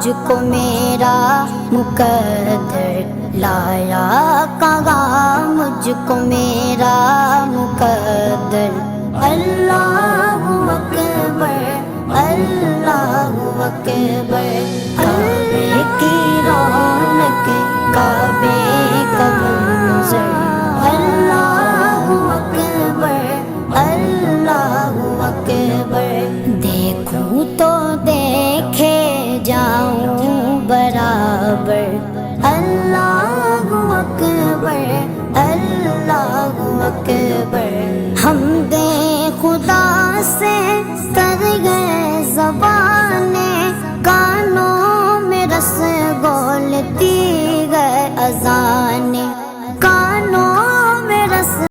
مجھ کو میرا مقدر لایا کہاں مجھ کو میرا مقدر اللہ اکبر اللہ اکبر کعبے کی رونق کعبے کا منظر اللہ اکبر اللہ اکبر دیکھوں تو دیکھے جاؤں برابر اللہ اکبر اللہ اکبر حمد خدا سے